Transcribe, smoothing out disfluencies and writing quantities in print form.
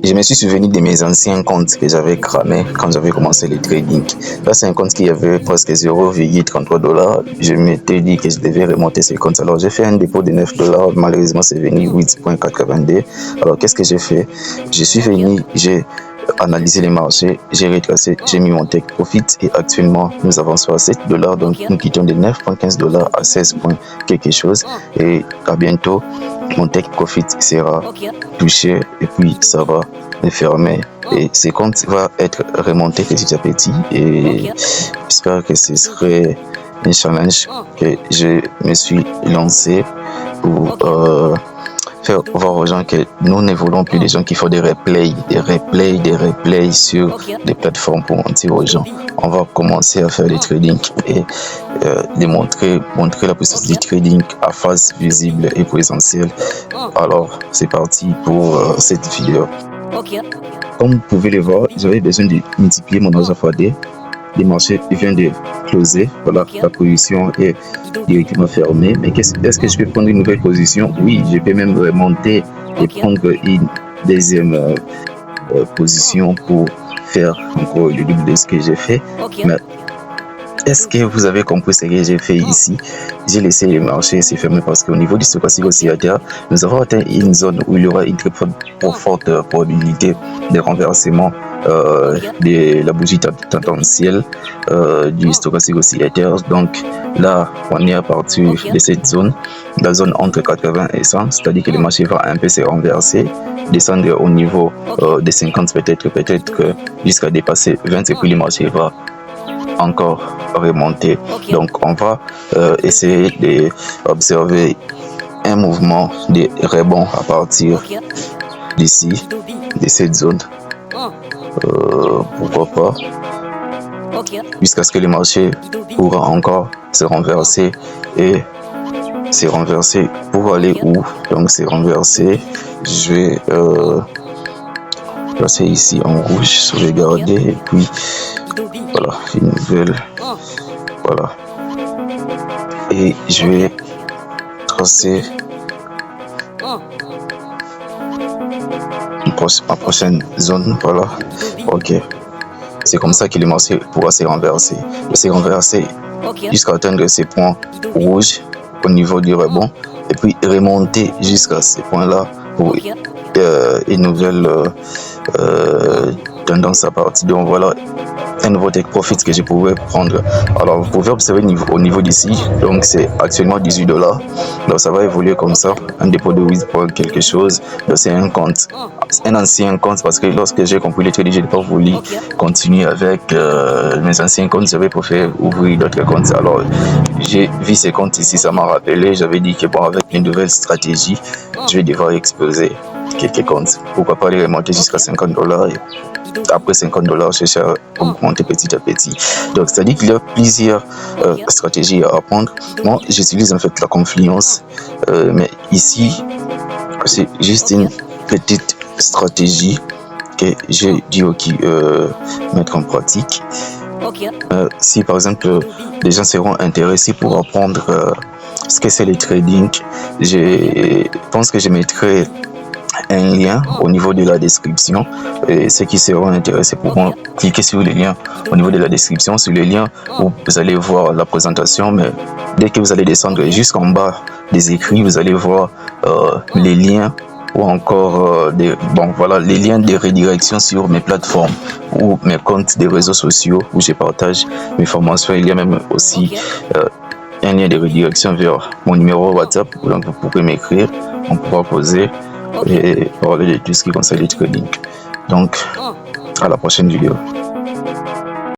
Je me suis souvenu de mes anciens comptes que j'avais cramés quand j'avais commencé le trading. Là, c'est un compte qui avait presque 0,33 $. Je m'étais dit que je devais remonter ce compte. Alors, j'ai fait un dépôt de 9 $. Malheureusement, c'est venu 8,82. Alors, qu'est-ce que j'ai fait? Je suis venu, j'ai analysé les marchés, j'ai retracé, j'ai mis mon take profit et actuellement, nous avançons à 7 $. Donc, nous quittons de 9,15 $ à 16 quelque chose. Et à bientôt, mon take profit sera touché et puis ça va fermer et ce compte va être remonté petit à petit et j'espère que ce serait un challenge que je me suis lancé pour faire voir aux gens que nous ne voulons plus des gens qui font des replays sur des plateformes pour mentir aux gens. On va commencer à faire des trading et montrer la puissance du trading à face visible et présentielle. Alors, c'est parti pour cette vidéo. Comme vous pouvez le voir, j'avais besoin de multiplier mon argent x D. Le marché vient de closer. Voilà, la position est directement fermée. Mais est-ce que je peux prendre une nouvelle position? Oui, je peux même remonter et prendre une deuxième position pour faire encore le double de ce que j'ai fait. Mais est-ce que vous avez compris ce que j'ai fait ici? J'ai laissé le marché se fermer parce qu'au niveau du stochastique oscillateur, nous avons atteint une zone où il y aura une très forte probabilité de renversement de la bougie tendancielle du stochastique oscillateur. Donc là, on est à partir de cette zone, la zone entre 80 et 100, c'est-à-dire que le marché va un peu se renverser, descendre au niveau de 50 peut-être jusqu'à dépasser 20 et puis le marché va encore remonter. Donc on va essayer d'observer un mouvement de rebond à partir d'ici, de cette zone, pourquoi pas, jusqu'à ce que le marché pourra encore se renverser et se renverser pour aller où? Donc se renverser, je vais placer ici en rouge, sauvegarder et puis voilà, une nouvelle, voilà, et je vais tracer ma prochaine zone. Voilà, ok, c'est comme ça que le marché pourra se renverser jusqu'à atteindre ces points rouges au niveau du rebond et puis remonter jusqu'à ces points là pour une nouvelle tendance à partir. Donc voilà un nouveau take profit que je pouvais prendre. Alors vous pouvez observer au niveau d'ici, donc c'est actuellement 18 $. Donc ça va évoluer comme ça, un dépôt de 8 pour quelque chose. Donc c'est un compte, un ancien compte, parce que lorsque j'ai compris le trading, je n'ai pas voulu continuer avec mes anciens comptes, j'avais préféré ouvrir d'autres comptes. Alors j'ai vu ces comptes ici, ça m'a rappelé, j'avais dit que bon, avec une nouvelle stratégie, je vais devoir exposer quelques comptes, pourquoi pas les remonter jusqu'à 50 $. Après 50 $, chercher à augmenter petit à petit. Donc, c'est-à-dire qu'il y a plusieurs stratégies à apprendre. Moi, j'utilise en fait la confluence, mais ici, c'est juste une petite stratégie que j'ai dû mettre en pratique. Si par exemple, les gens seront intéressés pour apprendre ce que c'est le trading, je pense que je mettrai un lien au niveau de la description et ceux qui seront intéressés pourront cliquer sur le lien au niveau de la description. Sur le lien où vous allez voir la présentation, mais dès que vous allez descendre jusqu'en bas des écrits, vous allez voir les liens ou encore les liens de redirection sur mes plateformes ou mes comptes des réseaux sociaux où je partage mes formations. Il y a même aussi un lien de redirection vers mon numéro WhatsApp, donc vous pourrez m'écrire, on pourra poser et parler de tout ce qui concerne le trading. Donc, à la prochaine vidéo.